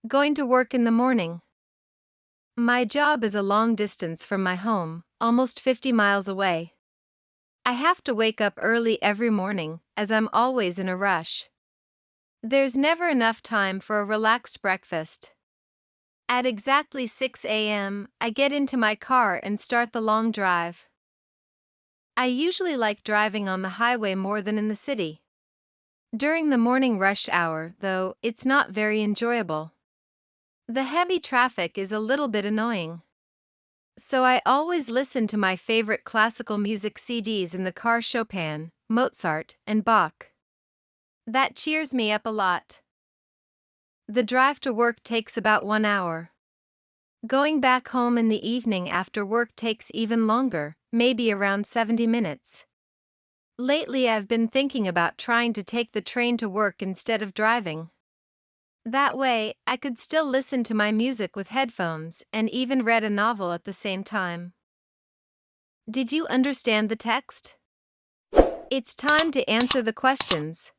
Going to work in the morning. My job is a long distance from my home, almost 50 miles away. I have to wake up early every morning, as I'm always in a rush. There's never enough time for a relaxed breakfast. At exactly 6 a.m., I get into my car and start the long drive. I usually like driving on the highway more than in the city. During the morning rush hour, though, it's not very enjoyable. The heavy traffic is a little bit annoying. So I always listen to my favorite classical music CDs in the car: Chopin, Mozart, and Bach. That cheers me up a lot. The drive to work takes about 1 hour. Going back home in the evening after work takes even longer, maybe around 70 minutes. Lately I've been thinking about trying to take the train to work instead of driving. That way, I could still listen to my music with headphones and even read a novel at the same time. Did you understand the text? It's time to answer the questions.